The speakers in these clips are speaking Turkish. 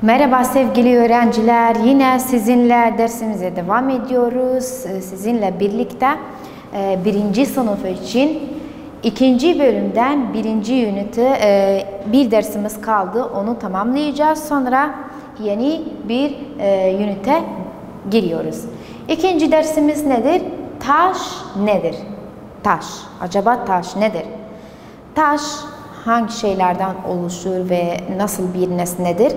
Merhaba sevgili öğrenciler, yine sizinle dersimize devam ediyoruz. Sizinle birlikte birinci sınıf için ikinci bölümden birinci ünite bir dersimiz kaldı. Onu tamamlayacağız. Sonra yeni bir ünite giriyoruz. İkinci dersimiz nedir? Taş nedir? Taş. Acaba taş nedir? Taş hangi şeylerden oluşur ve nasıl bir nesnedir?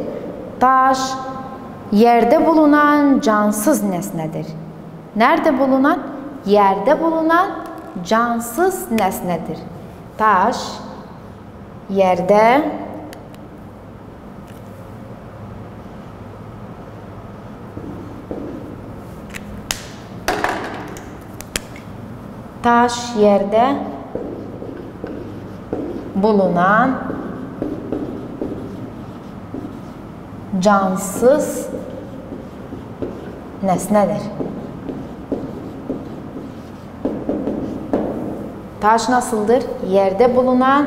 Taş, yerde bulunan cansız nesnedir. Nerede bulunan? Yerde bulunan cansız nesnedir. Taş, yerde bulunan cansız nesnedir. Taş nasıldır? Yerde bulunan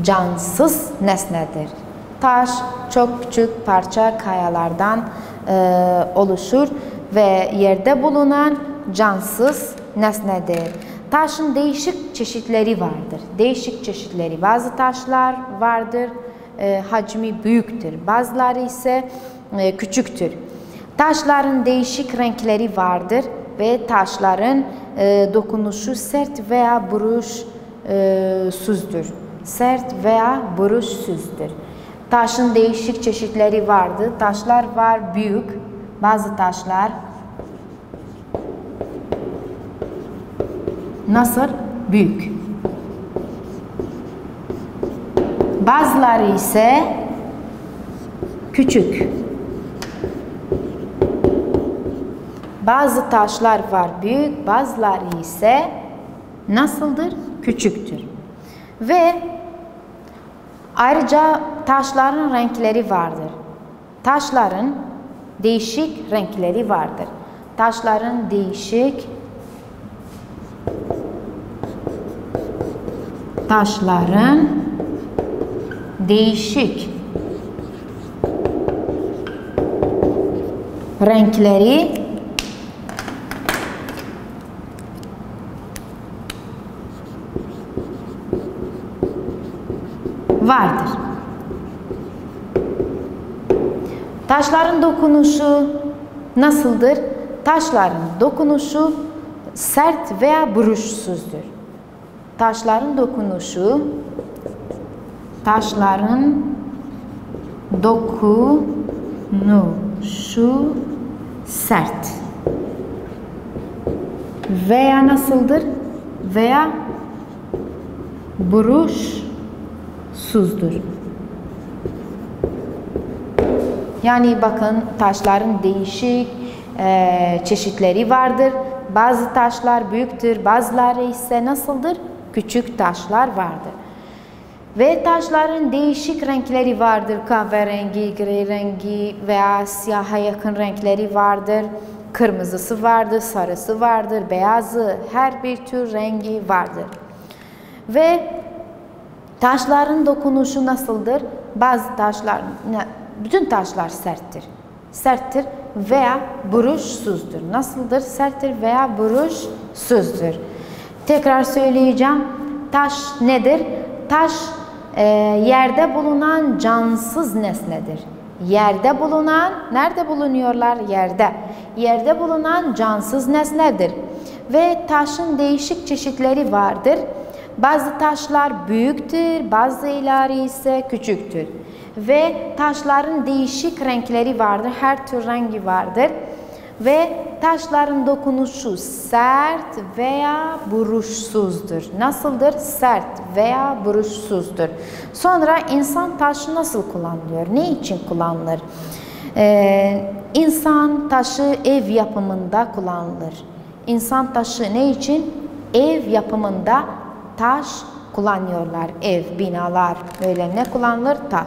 cansız nesnedir. Taş çok küçük parça kayalardan oluşur ve yerde bulunan cansız nesnedir. Taşın değişik çeşitleri vardır. Değişik çeşitleri. Bazı taşlar vardır, hacmi büyüktür. Bazıları ise küçüktür. Taşların değişik renkleri vardır ve taşların dokunuşu sert veya buruşsuzdur. Sert veya buruşsuzdur. Taşın değişik çeşitleri vardır. Taşlar var büyük. Bazı taşlar nasıl? Büyük. Bazıları ise küçük. Bazı taşlar var büyük, bazıları ise nasıldır? Küçüktür. Ve ayrıca taşların renkleri vardır. Taşların değişik renkleri vardır. Taşların değişik renkleri vardır. Taşların dokunuşu nasıldır? Taşların dokunuşu sert veya buruşsuzdur. Taşların dokunuşu sert veya nasıldır? Veya buruşsuzdur. Yani bakın taşların değişik çeşitleri vardır. Bazı taşlar büyüktür, bazıları ise nasıldır? Küçük taşlar vardır. Ve taşların değişik renkleri vardır. Kahverengi, gri rengi veya siyaha yakın renkleri vardır. Kırmızısı vardır, sarısı vardır, beyazı, her bir tür rengi vardır. Ve taşların dokunuşu nasıldır? Bazı taşlar, bütün taşlar serttir. Serttir veya buruşsuzdur. Nasıldır? Serttir veya buruşsuzdur. Tekrar söyleyeceğim. Taş nedir? Taş yerde bulunan cansız nesnedir. Yerde bulunan, nerede bulunuyorlar? Yerde. Yerde bulunan cansız nesnedir. Ve taşın değişik çeşitleri vardır. Bazı taşlar büyüktür, bazıları ise küçüktür. Ve taşların değişik renkleri vardır, her tür rengi vardır. Ve taşların dokunuşu sert veya buruşsuzdur. Nasıldır? Sert veya buruşsuzdur. Sonra insan taşı nasıl kullanılıyor? Ne için kullanılır? İnsan taşı ev yapımında kullanılır. İnsan taşı ne için? Ev yapımında taş kullanıyorlar. Ev, binalar böyle ne kullanılır? Taş.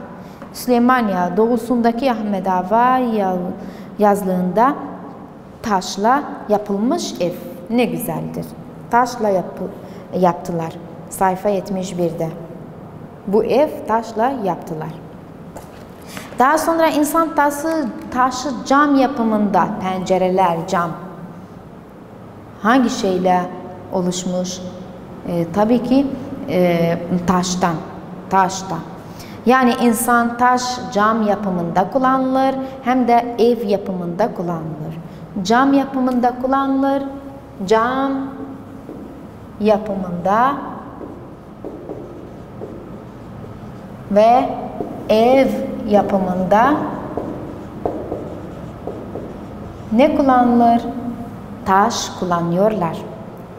Süleymaniye doğusundaki Ahmet Ağa yazlığında taşla yapılmış ev. Ne güzeldir. Taşla yaptılar. Sayfa 71'de. Bu ev taşla yaptılar. Daha sonra insan taşı cam yapımında, pencereler, cam hangi şeyle oluşmuş? Tabii ki taştan. Yani insan taş cam yapımında kullanılır, hem de ev yapımında kullanılır. Cam yapımında kullanılır, cam yapımında ve ev yapımında ne kullanılır? Taş kullanıyorlar.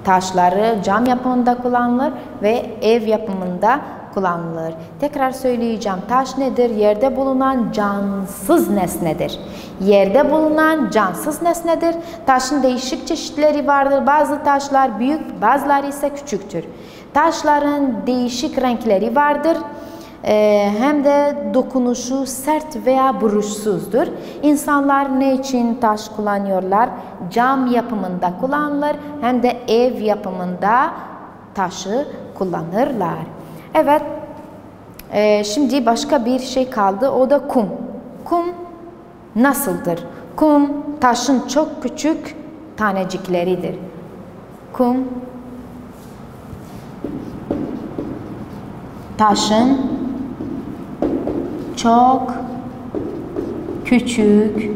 Taşları cam yapımında kullanılır ve ev yapımında kullanılır. Tekrar söyleyeceğim. Taş nedir? Yerde bulunan cansız nesnedir. Yerde bulunan cansız nesnedir. Taşın değişik çeşitleri vardır. Bazı taşlar büyük, bazıları ise küçüktür. Taşların değişik renkleri vardır. Hem de dokunuşu sert veya buruşsuzdur. İnsanlar ne için taş kullanıyorlar? Cam yapımında kullanılır, hem de ev yapımında taşı kullanırlar. Evet, şimdi başka bir şey kaldı, o da kum. Kum nasıldır? Kum taşın çok küçük tanecikleridir. Kum taşın çok küçük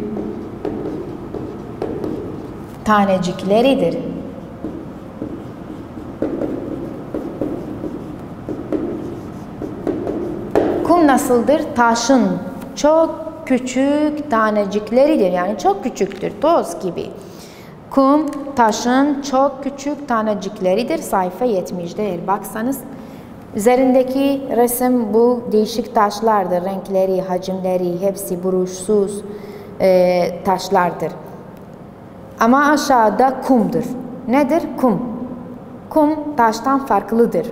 tanecikleridir. Kum nasıldır? Taşın çok küçük tanecikleridir. Yani çok küçüktür, toz gibi. Kum taşın çok küçük tanecikleridir. Sayfa 70'de baksanız. Üzerindeki resim bu değişik taşlardır. Renkleri, hacimleri hepsi buruşsuz taşlardır. Ama aşağıda kumdur. Nedir? Kum. Kum taştan farklıdır.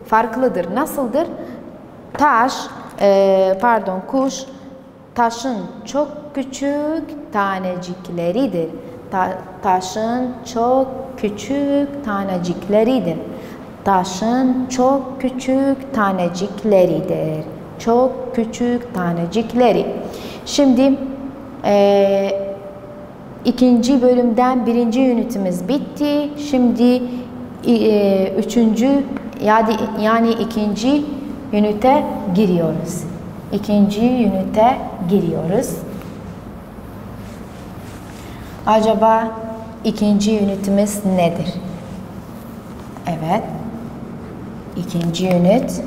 Farklıdır. Nasıldır? Kuş taşın çok küçük tanecikleridir. Taşın çok küçük tanecikleridir. Taşın çok küçük tanecikleridir. Çok küçük tanecikleri. Şimdi ikinci bölümden birinci ünitimiz bitti. Şimdi ikinci ünite giriyoruz. İkinci ünite giriyoruz. Acaba ikinci ünitimiz nedir? Evet. İkinci ünit.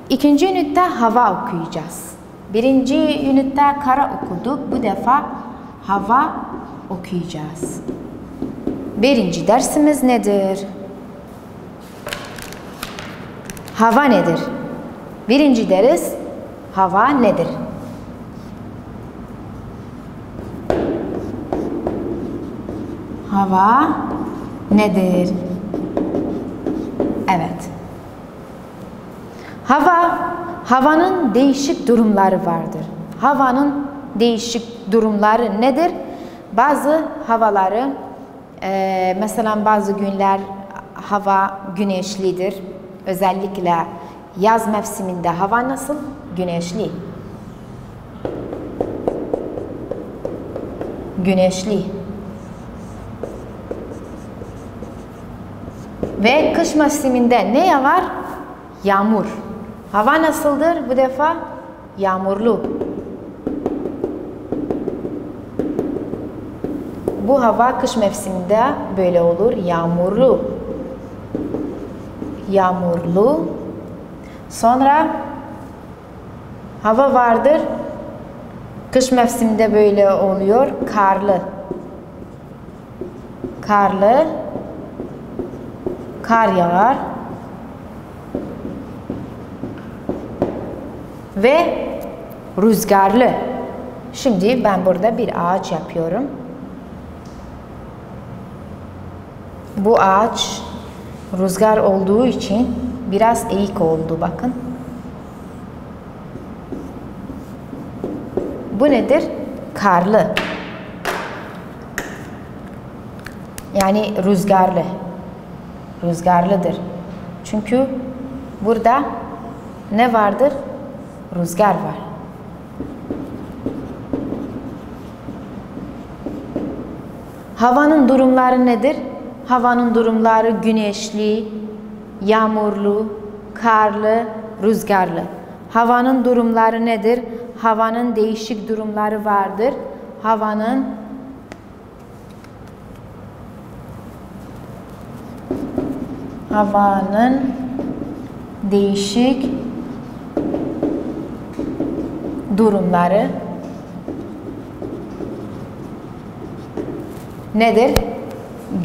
İkinci ünitte hava okuyacağız. Birinci ünitte kara okuduk. Bu defa hava okuyacağız. Birinci dersimiz nedir? Hava nedir? Birinci ders hava nedir? Hava nedir? Evet. Havanın değişik durumları vardır. Havanın değişik durumları nedir? Bazı havaları, mesela bazı günler hava güneşlidir. Özellikle yaz mevsiminde hava nasıl? Güneşli. Güneşli. Ve kış mevsiminde ne var? Yağmur. Hava nasıldır bu defa? Yağmurlu. Bu hava kış mevsiminde böyle olur. Yağmurlu. Yağmurlu. Sonra hava vardır. Kış mevsiminde böyle oluyor. Karlı. Karlı. Kar yağar. Ve rüzgarlı. Şimdi ben burada bir ağaç yapıyorum. Bu ağaç Rüzgar olduğu için biraz eğik oldu bakın. Bu nedir? Karlı. Yani rüzgarlı. Rüzgarlıdır. Çünkü burada ne vardır? Rüzgar var. Havanın durumları nedir? Havanın durumları güneşli, yağmurlu, karlı, rüzgarlı. Havanın durumları nedir? Havanın değişik durumları vardır. Havanın değişik durumları nedir?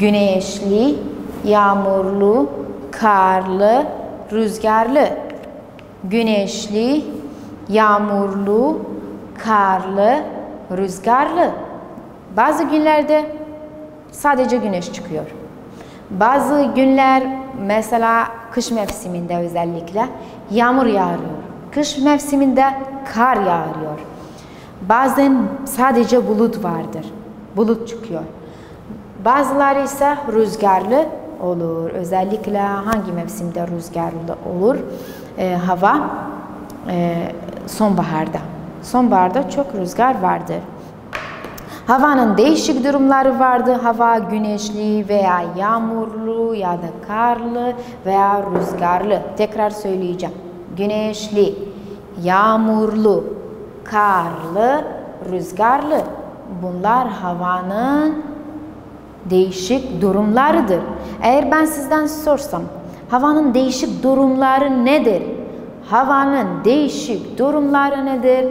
Güneşli, yağmurlu, karlı, rüzgarlı. Güneşli, yağmurlu, karlı, rüzgarlı. Bazı günlerde sadece güneş çıkıyor. Bazı günler mesela kış mevsiminde özellikle yağmur yağıyor. Kış mevsiminde kar yağıyor. Bazen sadece bulut vardır. Bulut çıkıyor. Bazıları ise rüzgarlı olur. Özellikle hangi mevsimde rüzgarlı olur? Hava sonbaharda. Sonbaharda çok rüzgar vardır. Havanın değişik durumları vardır. Hava güneşli veya yağmurlu ya da karlı veya rüzgarlı. Tekrar söyleyeceğim. Güneşli, yağmurlu, karlı, rüzgarlı. Bunlar havanın değişik durumlarıdır. Eğer ben sizden sorsam havanın değişik durumları nedir? Havanın değişik durumları nedir?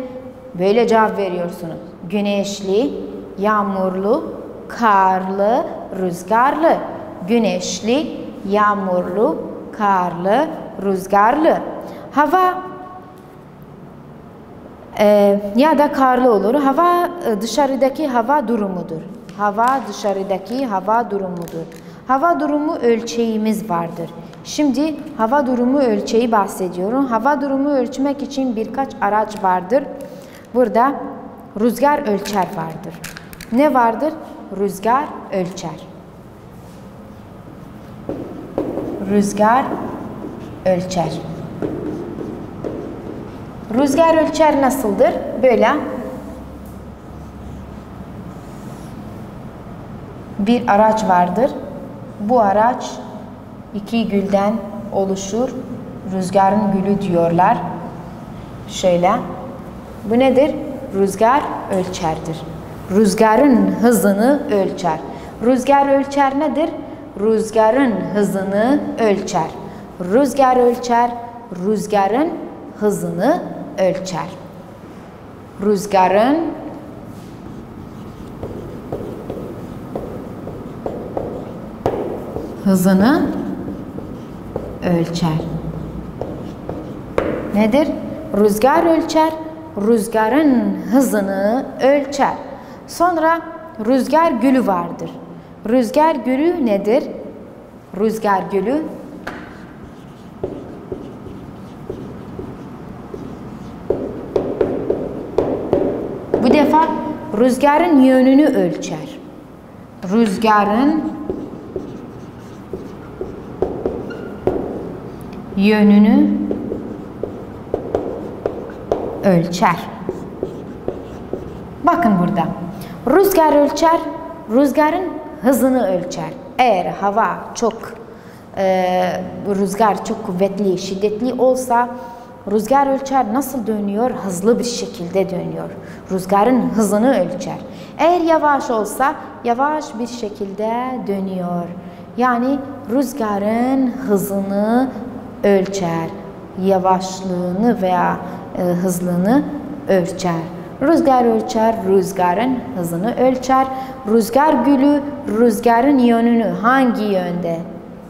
Böyle cevap veriyorsunuz. Güneşli, yağmurlu, karlı, rüzgarlı. Güneşli, yağmurlu, karlı, rüzgarlı. Hava ya da karlı olur. Hava dışarıdaki hava durumudur. Hava dışarıdaki hava durumudur. Hava durumu ölçeğimiz vardır. Şimdi hava durumu ölçeği bahsediyorum. Hava durumu ölçmek için birkaç araç vardır. Burada rüzgar ölçer vardır. Ne vardır? Rüzgar ölçer. Rüzgar ölçer. Rüzgar ölçer nasıldır? Böyle bir araç vardır. Bu araç iki gülden oluşur. Rüzgarın gülü diyorlar. Şöyle. Bu nedir? Rüzgar ölçerdir. Rüzgarın hızını ölçer. Rüzgar ölçer nedir? Rüzgarın hızını ölçer. Rüzgar ölçer, rüzgarın hızını ölçer. Rüzgarın hızını ölçer. Nedir? Rüzgar ölçer, rüzgarın hızını ölçer. Sonra rüzgar gülü vardır. Rüzgar gülü nedir? Rüzgar gülü bu defa rüzgarın yönünü ölçer. Rüzgarın yönünü ölçer. Bakın burada. Rüzgar ölçer, rüzgarın hızını ölçer. Eğer hava çok rüzgar çok kuvvetli, şiddetli olsa rüzgar ölçer nasıl dönüyor? Hızlı bir şekilde dönüyor. Rüzgarın hızını ölçer. Eğer yavaş olsa yavaş bir şekilde dönüyor. Yani rüzgarın hızını ölçer. Yavaşlığını veya hızlığını ölçer. Rüzgar ölçer, rüzgarın hızını ölçer. Rüzgar gülü, rüzgarın yönünü hangi yönde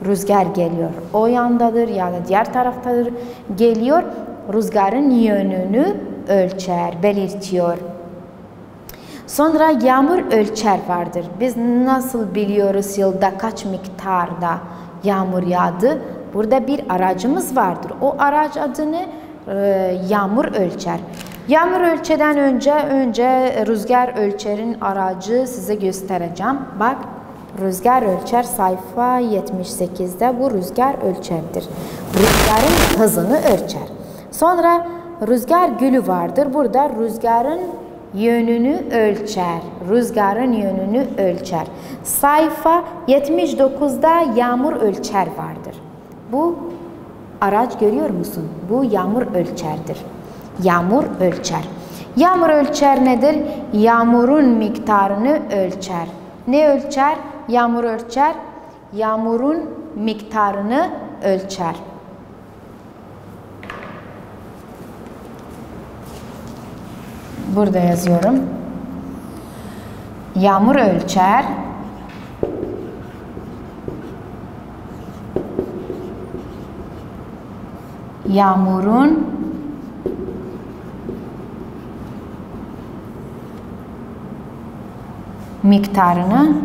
rüzgar geliyor? O yandadır ya da diğer taraftadır geliyor. Rüzgarın yönünü ölçer, belirtiyor. Sonra yağmur ölçer vardır. Biz nasıl biliyoruz yılda kaç miktarda yağmur yağdı. Burada bir aracımız vardır. O araç adını yağmur ölçer. Yağmur ölçeden önce rüzgar ölçerin aracı size göstereceğim. Bak, rüzgar ölçer sayfa 78'de bu rüzgar ölçerdir. Rüzgarın hızını ölçer. Sonra rüzgar gülü vardır. Burada rüzgarın yönünü ölçer. Rüzgarın yönünü ölçer. Sayfa 79'da yağmur ölçer vardır. Bu araç görüyor musun? Bu yağmur ölçerdir. Yağmur ölçer. Yağmur ölçer nedir? Yağmurun miktarını ölçer. Ne ölçer? Yağmur ölçer. Yağmurun miktarını ölçer. Burada yazıyorum. Yağmur ölçer. Yağmurun miktarını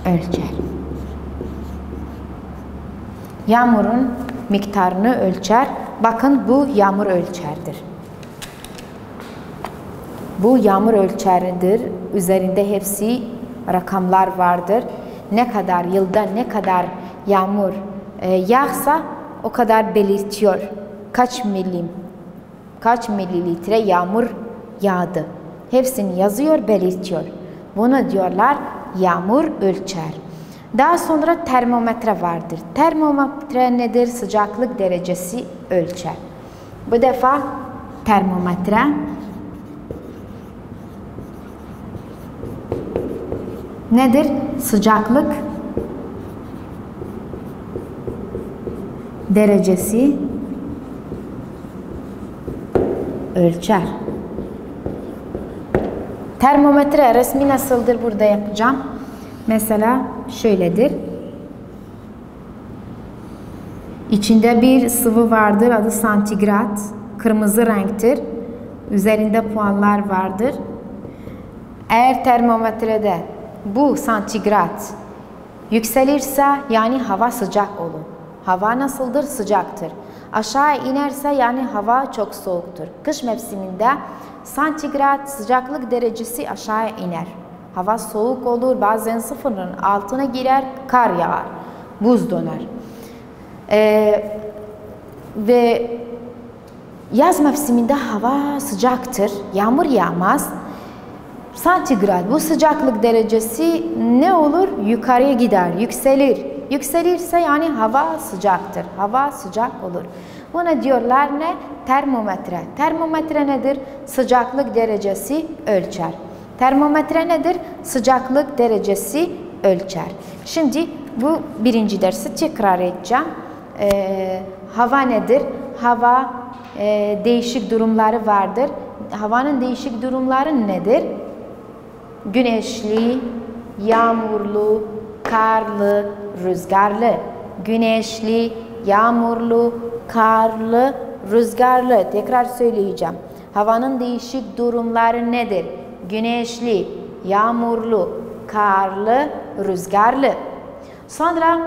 ölçer. Yağmurun miktarını ölçer. Bakın bu yağmur ölçerdir. Bu yağmur ölçeridir. Üzerinde hepsi rakamlar vardır. Ne kadar yılda ne kadar yağmur yağsa o kadar belirtiyor. Kaç milim, kaç mililitre yağmur yağdı. Hepsini yazıyor, belirtiyor. Bunu diyorlar yağmur ölçer. Daha sonra termometre vardır. Termometre nedir? Sıcaklık derecesi ölçer. Bu defa termometre nedir? Sıcaklık derecesi ölçer. Termometre resmi nasıldır? Burada yapacağım. Mesela şöyledir. İçinde bir sıvı vardır. Adı santigrat. Kırmızı renktir. Üzerinde puanlar vardır. Eğer termometrede bu santigrat yükselirse yani hava sıcak olur. Hava nasıldır? Sıcaktır. Aşağı inerse yani hava çok soğuktur. Kış mevsiminde santigrat sıcaklık derecesi aşağı iner. Hava soğuk olur, bazen sıfırın altına girer, kar yağar, buz donar. Ve yaz mevsiminde hava sıcaktır, yağmur yağmaz. Santigrat, bu sıcaklık derecesi ne olur? Yukarıya gider, yükselir. Yükselirse yani hava sıcaktır, hava sıcak olur. Buna diyorlar ne? Termometre. Termometre nedir? Sıcaklık derecesi ölçer. Termometre nedir? Sıcaklık derecesi ölçer. Şimdi bu birinci dersi tekrar edeceğim. Hava nedir? Hava değişik durumları vardır. Havanın değişik durumları nedir? Güneşli, yağmurlu, karlı, rüzgarlı. Güneşli, yağmurlu, karlı, rüzgarlı. Tekrar söyleyeceğim. Havanın değişik durumları nedir? Güneşli, yağmurlu, karlı, rüzgarlı. Sonra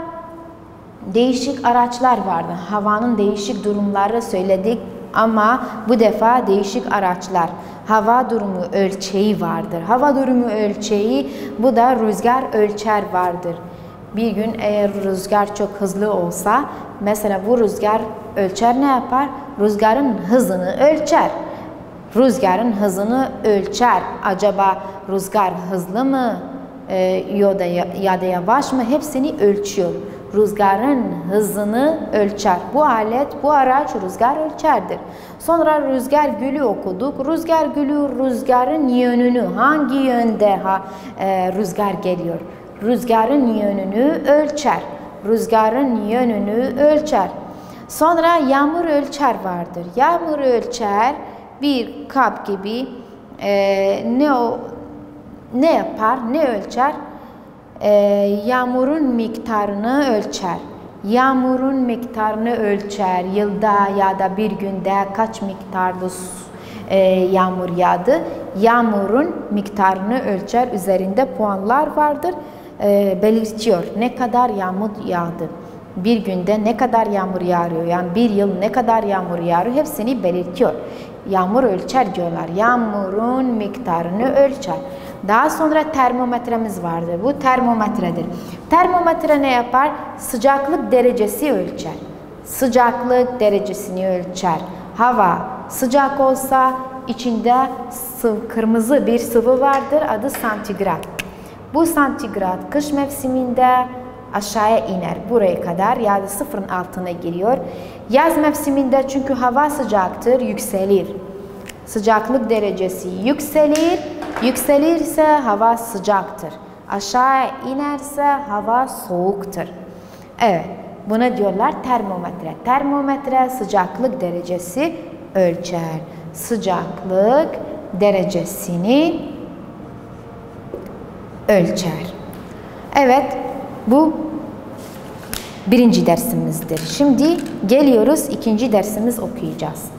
değişik araçlar vardı. Havanın değişik durumları söyledik ama bu defa değişik araçlar. Hava durumu ölçeği vardır. Hava durumu ölçeği, bu da rüzgar ölçer vardır. Bir gün eğer rüzgar çok hızlı olsa, mesela bu rüzgar ölçer ne yapar? Rüzgarın hızını ölçer. Rüzgarın hızını ölçer. Acaba rüzgar hızlı mı ya da yavaş mı? Hepsini ölçüyor. Rüzgarın hızını ölçer. Bu alet, bu araç rüzgar ölçerdir. Sonra rüzgar gülü okuduk. Rüzgar gülü rüzgarın yönünü, hangi yönde rüzgar geliyor? Rüzgarın yönünü ölçer. Rüzgarın yönünü ölçer. Sonra yağmur ölçer vardır. Yağmur ölçer bir kap gibi ne yapar? Ne ölçer? Yağmurun miktarını ölçer. Yağmurun miktarını ölçer. Yılda ya da bir günde kaç miktarda yağmur yağdı. Yağmurun miktarını ölçer. Üzerinde puanlar vardır. belirtiyor. Ne kadar yağmur yağdı. Bir günde ne kadar yağmur yağıyor. Yani bir yıl ne kadar yağmur yağıyor. Hepsini belirtiyor. Yağmur ölçer diyorlar. Yağmurun miktarını ölçer. Daha sonra termometremiz vardır. Bu termometredir. Termometre ne yapar? Sıcaklık derecesi ölçer. Sıcaklık derecesini ölçer. Hava sıcak olsa içinde kırmızı bir sıvı vardır. Adı santigrat. Bu santigrat kış mevsiminde aşağıya iner. Buraya kadar yani sıfırın altına giriyor. Yaz mevsiminde çünkü hava sıcaktır, yükselir. Sıcaklık derecesi yükselir. Yükselirse hava sıcaktır. Aşağı inerse hava soğuktur. Evet, buna diyorlar termometre. Termometre sıcaklık derecesi ölçer. Sıcaklık derecesini ölçer. Evet, bu birinci dersimizdir. Şimdi geliyoruz ikinci dersimiz okuyacağız.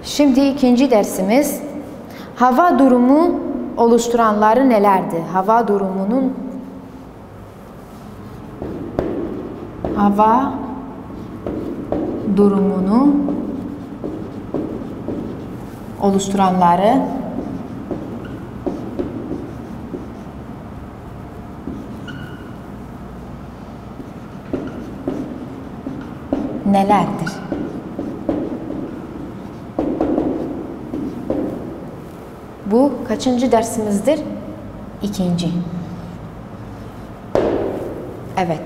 Şimdi ikinci dersimiz hava durumu oluşturanları nelerdi? Hava durumunu oluşturanları nelerdir? Bu kaçıncı dersimizdir? İkinci. Evet.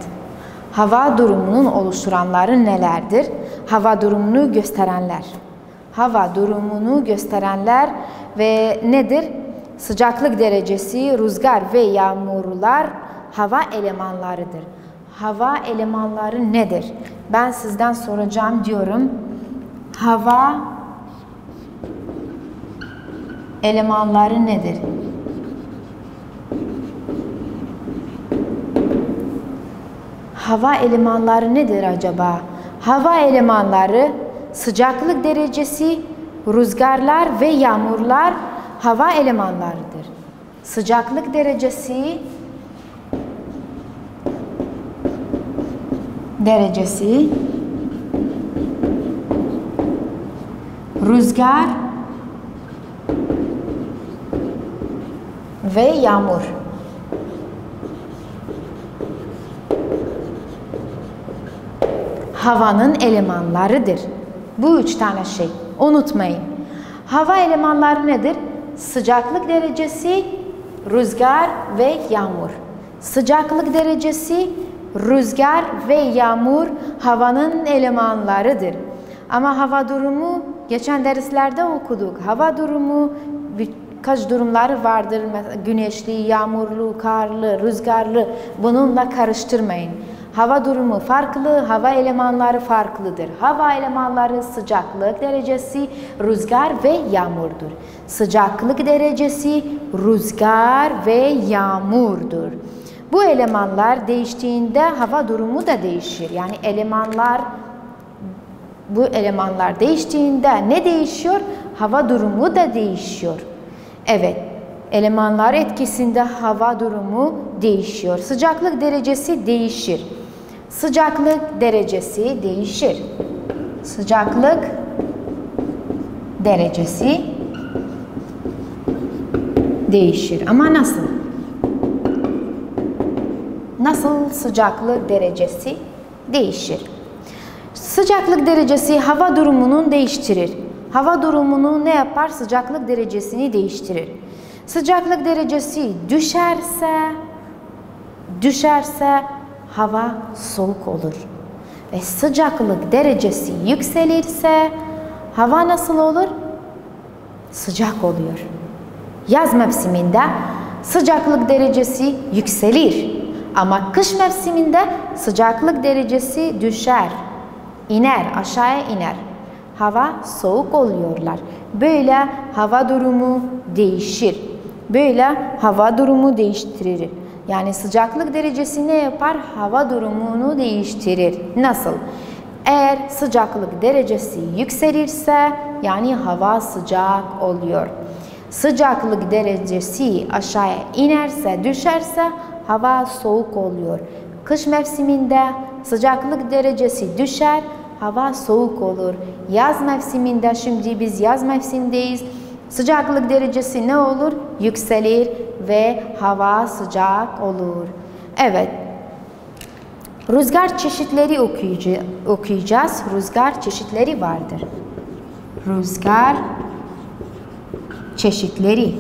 Hava durumunun oluşturanları nelerdir? Hava durumunu gösterenler. Hava durumunu gösterenler ve nedir? Sıcaklık derecesi, rüzgar ve yağmurlar hava elemanlarıdır. Hava elemanları nedir? Ben sizden soracağım diyorum. Hava elemanları nedir? Hava elemanları nedir acaba? Hava elemanları sıcaklık derecesi, rüzgarlar ve yağmurlar hava elemanlarıdır. Sıcaklık derecesi, rüzgar ve yağmur. Havanın elemanlarıdır. Bu üç tane şey. Unutmayın. Hava elemanları nedir? Sıcaklık derecesi, rüzgar ve yağmur. Sıcaklık derecesi, rüzgar ve yağmur havanın elemanlarıdır. Ama hava durumu geçen derslerde okuduk. Hava durumu birkaç durumları vardır. Güneşli, yağmurlu, karlı, rüzgarlı. Bununla karıştırmayın. Hava durumu farklı, hava elemanları farklıdır. Hava elemanları sıcaklık derecesi, rüzgar ve yağmurdur. Sıcaklık derecesi, rüzgar ve yağmurdur. Bu elemanlar değiştiğinde hava durumu da değişir. Yani bu elemanlar değiştiğinde ne değişiyor? Hava durumu da değişiyor. Evet, elemanlar etkisinde hava durumu değişiyor. Sıcaklık derecesi değişir. Sıcaklık derecesi değişir. Sıcaklık derecesi değişir. Ama nasıl? Nasıl sıcaklık derecesi değişir? Sıcaklık derecesi hava durumunu değiştirir. Hava durumunu ne yapar? Sıcaklık derecesini değiştirir. Sıcaklık derecesi düşerse hava soğuk olur. Ve sıcaklık derecesi yükselirse hava nasıl olur? Sıcak oluyor. Yaz mevsiminde sıcaklık derecesi yükselir. Ama kış mevsiminde sıcaklık derecesi düşer, iner, aşağıya iner. Hava soğuk oluyorlar. Böyle hava durumu değişir. Böyle hava durumu değiştirir. Yani sıcaklık derecesi ne yapar? Hava durumunu değiştirir. Nasıl? Eğer sıcaklık derecesi yükselirse yani hava sıcak oluyor. Sıcaklık derecesi aşağıya inerse, düşerse hava soğuk oluyor. Kış mevsiminde sıcaklık derecesi düşer, hava soğuk olur. Yaz mevsiminde, şimdi biz yaz mevsimindeyiz. Sıcaklık derecesi ne olur? Yükselir ve hava sıcak olur. Evet. Rüzgar çeşitleri okuyacağız. Rüzgar çeşitleri vardır. Rüzgar çeşitleri.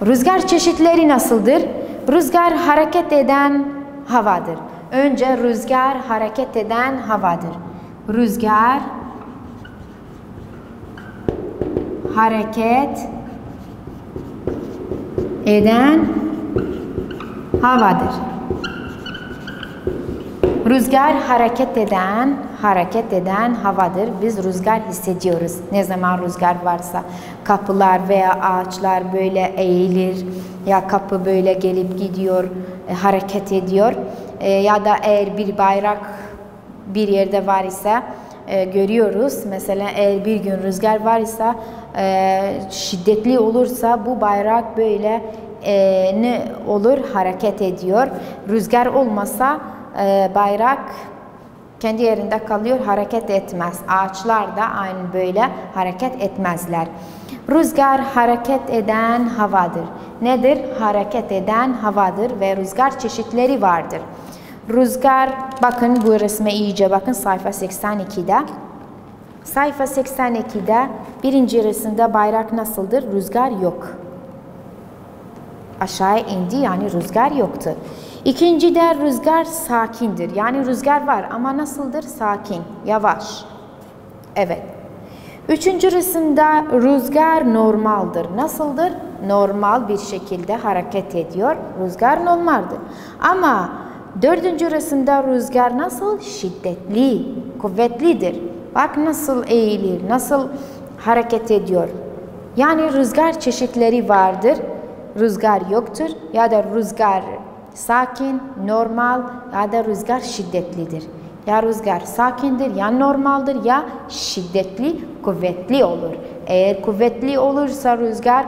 Rüzgar çeşitleri nasıldır? Rüzgar hareket eden havadır. Önce rüzgar hareket eden havadır. Rüzgar hareket eden havadır. Rüzgar hareket eden havadır. Biz rüzgar hissediyoruz. Ne zaman rüzgar varsa kapılar veya ağaçlar böyle eğilir ya kapı böyle gelip gidiyor, hareket ediyor. Ya da eğer bir bayrak bir yerde var ise görüyoruz. Mesela eğer bir gün rüzgar var ise şiddetli olursa bu bayrak böyle ne olur? Hareket ediyor. Rüzgar olmasa bayrak kendi yerinde kalıyor, hareket etmez. Ağaçlar da aynı böyle hareket etmezler. Rüzgar hareket eden havadır. Nedir? Hareket eden havadır ve rüzgar çeşitleri vardır. Rüzgar, bakın bu resme iyice bakın sayfa 82'de. Sayfa 82'de birinci resimde bayrak nasıldır? Rüzgar yok. Aşağıya indi yani rüzgar yoktu. İkincide rüzgar sakindir. Yani rüzgar var ama nasıldır? Sakin, yavaş. Evet. Üçüncü resimde rüzgar normaldir. Nasıldır? Normal bir şekilde hareket ediyor. Rüzgar normaldir. Ama dördüncü resimde rüzgar nasıl? Şiddetli, kuvvetlidir. Bak nasıl eğilir, nasıl hareket ediyor. Yani rüzgar çeşitleri vardır. Rüzgar yoktur ya da rüzgar sakin, normal ya da rüzgar şiddetlidir. Ya rüzgar sakindir, ya normaldir, ya şiddetli, kuvvetli olur. Eğer kuvvetli olursa rüzgar,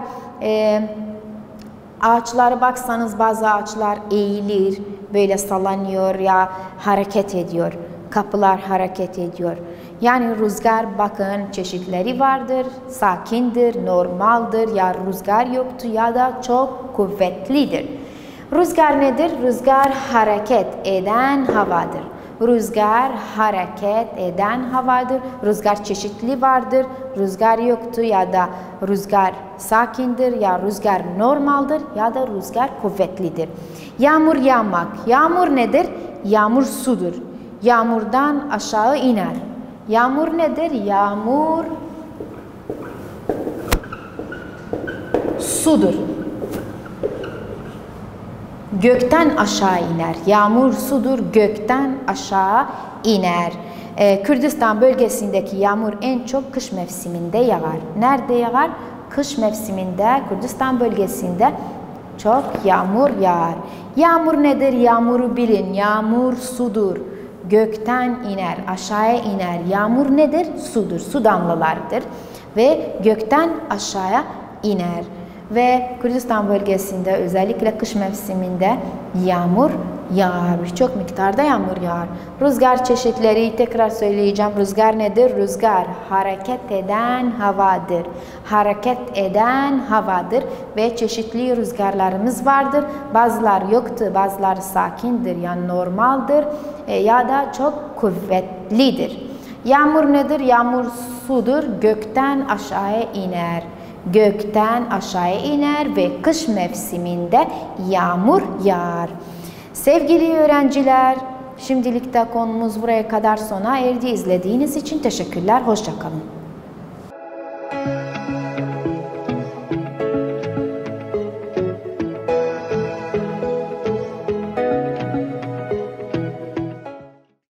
ağaçlara baksanız bazı ağaçlar eğilir, böyle sallanıyor ya hareket ediyor. Kapılar hareket ediyor. Yani rüzgar bakın çeşitleri vardır, sakindir, normaldir, ya rüzgar yoktur ya da çok kuvvetlidir. Rüzgar nedir? Rüzgar hareket eden havadır. Rüzgar hareket eden havadır. Rüzgar çeşitli vardır. Rüzgar yoktur ya da rüzgar sakindir ya rüzgar normaldir ya da rüzgar kuvvetlidir. Yağmur yağmak. Yağmur nedir? Yağmur sudur. Yağmurdan aşağı iner. Yağmur nedir? Yağmur sudur. Gökten aşağı iner. Yağmur sudur, gökten aşağı iner. Kürdistan bölgesindeki yağmur en çok kış mevsiminde yağar. Nerede yağar? Kış mevsiminde Kürdistan bölgesinde çok yağmur yağar. Yağmur nedir? Yağmuru bilin. Yağmur sudur. Gökten iner, aşağıya iner. Yağmur nedir? Sudur. Su damlalarıdır. Ve gökten aşağıya iner. Ve Kürdistan bölgesinde özellikle kış mevsiminde yağmur yağar. Birçok miktarda yağmur yağar. Rüzgar çeşitleri tekrar söyleyeceğim. Rüzgar nedir? Rüzgar hareket eden havadır. Hareket eden havadır ve çeşitli rüzgarlarımız vardır. Bazıları yoktur, bazıları sakindir yani normaldir ya da çok kuvvetlidir. Yağmur nedir? Yağmur sudur. Gökten aşağıya iner. Gökten aşağıya iner ve kış mevsiminde yağmur yağar. Sevgili öğrenciler, şimdilik de konumuz buraya kadar sona erdi. İzlediğiniz için teşekkürler. Hoşça kalın.